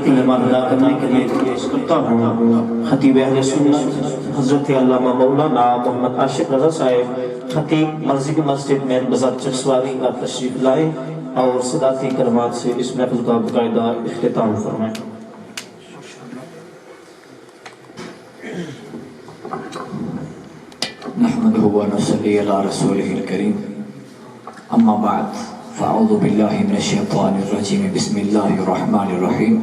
کلمات ادا کرنے کے لیے پیش کرتا ہوں خطیب اہل سنت حضرت علامہ مولانا محمد عاشق رضا صاحب، خطیب مرضی مسجد مین بازار چکسواری کا تشریف لائے اور صداقتی کلمات سے اس محفل کا باقاعدہ اختتام فرمائیں۔ نحمده ونصلي على رسوله الكريم اما بعد فاعوذ بالله من الشيطان الرجيم بسم الله الرحمن الرحيم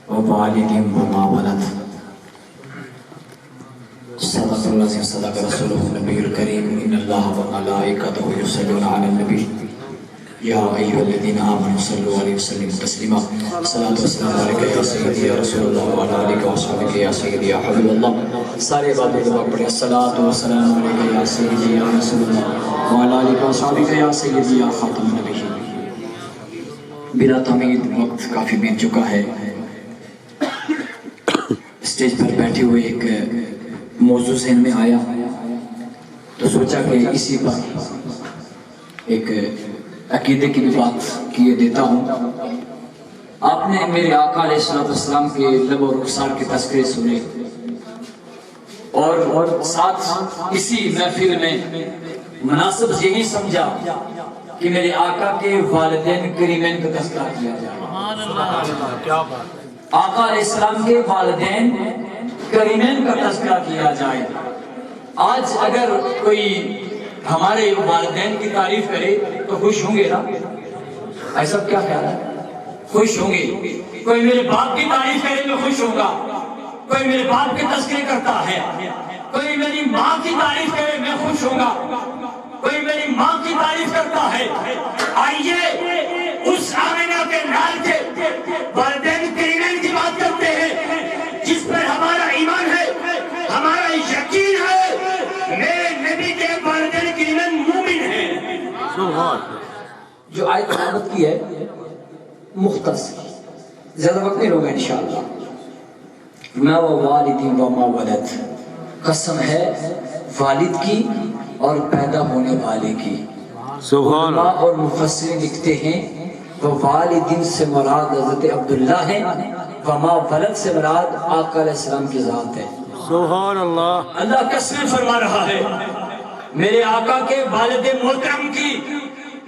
ووالد وما ولد صدق الله صدق رسوله النبي الكريم ان الله وملائكته يصلون على النبي يا ايها الذين امنوا صلوا عليه وسلموا تسليما صلاة والسلام عليك يا سيدي يا رسول الله وعلى آلك وصحبك يا سيدي يا حبيب الله سارے باتوں کے بعد پڑھیں صلاة والسلام علیک یا سیدی یا رسول اللہ وعلی آلک وصحبک یا سیدی یا خاتم النبیین۔ بلا تمہید وقت کافی بیت چکا ہے، اسٹیج پر بیٹھے ہوئے ایک موضوع ذہن میں آیا تو سوچا کہ اسی پر ایک عقیدے کی بھی بات کیے دیتا ہوں۔ آپ نے میرے آقا علیہ السلام کے لب و رخسار کے تذکرے سنے اور ساتھ اسی محفل میں مناسب یہی سمجھا کہ میرے آقا کے والدین کریمین کا تذکرہ کیا جائے، آقا علیہ السلام کے والدین کریمین کا تذکرہ کیا جائے۔ آج اگر کوئی ہمارے والدین کی تعریف کرے تو خوش ہوں گے نا؟ ایسا کیا خیال ہے؟ خوش ہوں گے۔ کوئی میرے باپ کی تعریف کرے میں خوش ہوں گا، کوئی میرے باپ کے تذکرے کرتا ہے، کوئی میری ماں کی تعریف کرے میں خوش ہوں گا، کوئی میری ماں کی تعریف کرتا ہے۔ آئیے اس آمنہ کے نال کے والدین کریمین کی بات کرتے ہیں جس پر ہمارا ایمان ہے، ہمارا یقین ہے، میرے نبی کے والدین کریمین مومن ہیں۔ جو آیت تلاوت کی ہے مختصر، زیادہ وقت نہیں ہوگا انشاءاللہ۔ ما والد وما ولد، قسم ہے والد کی اور پیدا ہونے والے کی۔ علماء اور مفسرین لکھتے ہیں وہ والدین سے مراد حضرت عبداللہ ہیں، وما ولد سے مراد آقا علیہ السلام کی ذات ہے۔ سبحان اللہ۔ اللہ قسم فرما رہا ہے میرے آقا کے والد محترم کی۔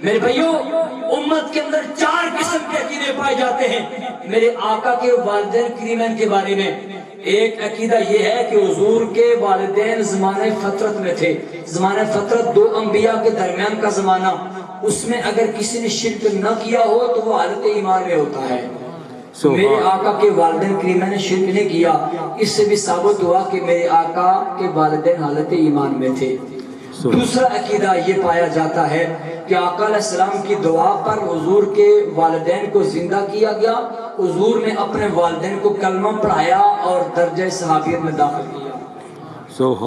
میرے بھائیوں، امت کے اندر 4 قسم کے عقیدے پائے جاتے ہیں میرے آقا کے والدین کریمین کے بارے میں۔ ایک عقیدہ یہ ہے کہ حضور کے والدین زمانہ فطرت میں تھے۔ زمانہ فطرت 2 انبیاء کے درمیان کا زمانہ، اس میں اگر کسی نے شرک نہ کیا ہو تو وہ حالت ایمان میں ہوتا ہے۔ میرے آقا کے والدین کریمین نے شرک نہیں کیا، اس سے بھی ثابت ہوا کہ میرے آقا کے والدین حالت ایمان میں تھے۔ دوسرا عقیدہ یہ پایا جاتا ہے کہ آقا علیہ السلام کی دعا پر حضور کے والدین کو زندہ کیا گیا، حضور نے اپنے والدین کو کلمہ پڑھایا اور درجہ صحابیت میں داخل کیا۔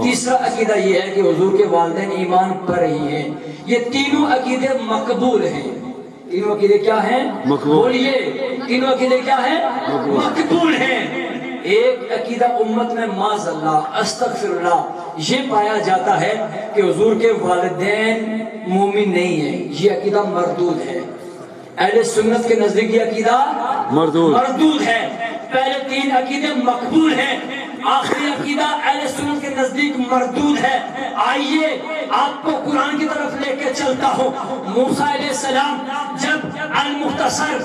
تیسرا عقیدہ یہ ہے کہ حضور کے والدین ایمان پر ہی ہیں۔ یہ تینوں عقیدے مقبول ہیں۔ تینوں عقیدے کیا ہیں؟ بولیے، تینوں عقیدے کیا ہیں؟ مقبول ہیں۔ ایک عقیدہ امت میں معاذ اللہ استغفر اللہ یہ پایا جاتا ہے کہ حضور کے والدین مومن نہیں ہیں، یہ عقیدہ مردود ہے۔ اہل سنت کے نزدیک یہ عقیدہ مردود ہے۔ پہلے 3 عقیدے مقبول ہیں، آخری عقیدہ اہل سنت کے نزدیک مردود ہے۔ آئیے آپ کو قرآن کی طرف لے کے چلتا ہوں۔ موسیٰ علیہ السلام جب المختصر،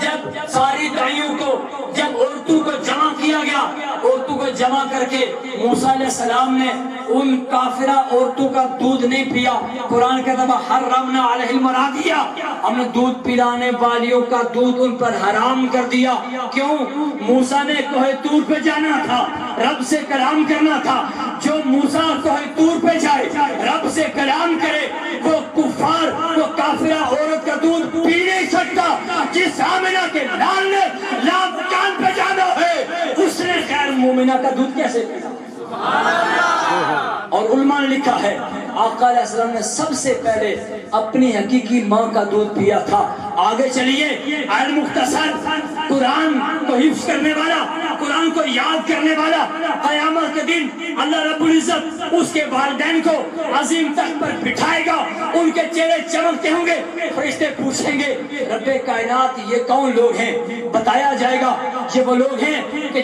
جب ساری دعیوں کو، جب عورتوں کو جمع کیا گیا، عورتوں کو جمع کر کے موسیٰ علیہ السلام نے ان کافرہ عورتوں کا دودھ نہیں پیا۔ قرآن کہتا ہے حرمنا علیہ المراضع، ہم نے دودھ پلانے والیوں کا دودھ ان پر حرام کر دیا۔ کیوں؟ موسیٰ نے کوہ طور پہ جانا تھا، رب سے کلام کرنا تھا۔ جو موسیٰ کوہ طور پہ جائے، رب سے کلام کرے، وہ کفار، وہ کافرہ عورت کا دودھ پی نہیں سکتا۔ جس آمنہ کے لال نے لام چاند پہ جانا ہے اس نے غیر مومنہ کا دودھ کیسے پیا؟ اور علماء نے لکھا ہے آقا علیہ السلام نے سب سے پہلے اپنی حقیقی ماں کا دودھ پیا تھا۔ آگے چلیے، المختصر قرآن کو حفظ کرنے والا، قرآن کو یاد کرنے والا، قیامت کے دن اللہ رب العزت اس کے والدین کو عظیم تخت پر بٹھائے گا، ان کے چہرے چمکتے ہوں گے، فرشتے پوچھیں گے رب کائنات یہ کون لوگ ہیں؟ بتایا جائے گا یہ وہ لوگ ہیں کہ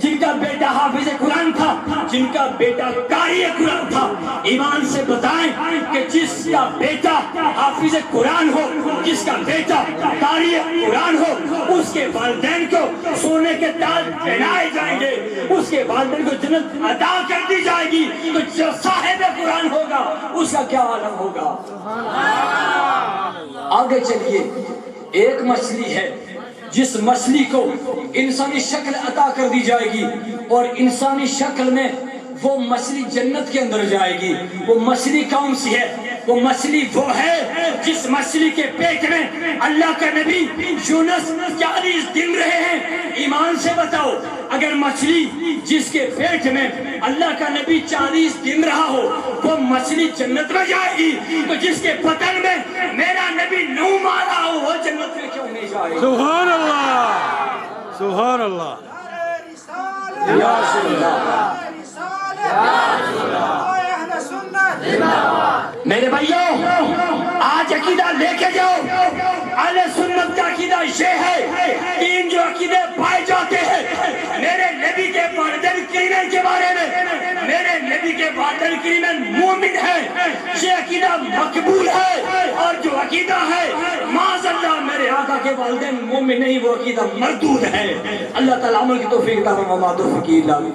جن کا بیٹا حافظ قرآن تھا، جن کا بیٹا قاری قرآن تھا۔ ایمان سے بتائیں کہ جس کا بیٹا حافظ قرآن ہو، جس کا بیٹا قاری قرآن ہو، اس کے والدین کو سونے کے تاج پہنائے جائیں گے، اس کے والدین کو جنت عطا کر دی جائے گی۔ تو جو صاحب قرآن ہوگا اس کا کیا عالم ہوگا؟ آگے چلیے، ایک مچھلی ہے جس مچھلی کو انسانی شکل عطا کر دی جائے گی، اور انسانی شکل میں وہ مچھلی جنت کے اندر جائے گی۔ وہ مچھلی کون سی ہے؟ وہ مچھلی وہ ہے جس مچھلی کے پیٹ میں اللہ کا نبی یونس 40 دن رہے ہیں۔ ایمان سے بتاؤ، اگر مچھلی جس کے پیٹ میں اللہ کا نبی 40 دن رہا ہو وہ مچھلی جنت میں جائے گی، تو جس کے پتن میں میرا نبی نو مارا ہو وہ جنت میں کیوں نہیں جائے گی؟ سبحان اللہ، سبحان اللہ، یا رسول اللہ۔ میرے بھائیوں، آج عقیدہ لے کے جاؤ۔ اہل سنت کا عقیدہ یہ ہے، تین جو عقیدے پائے جاتے ہیں میرے نبی کے والدین کریمین کے بارے میں، میرے نبی کے والدین کریمین مومن ہے، یہ عقیدہ مقبول ہے۔ اور جو عقیدہ ہے معاذ اللہ میرے آقا کے والدین مومن نہیں، وہ عقیدہ مردود ہے۔ اللہ تعالیٰ عمل کی توفیق عطا فرمائے۔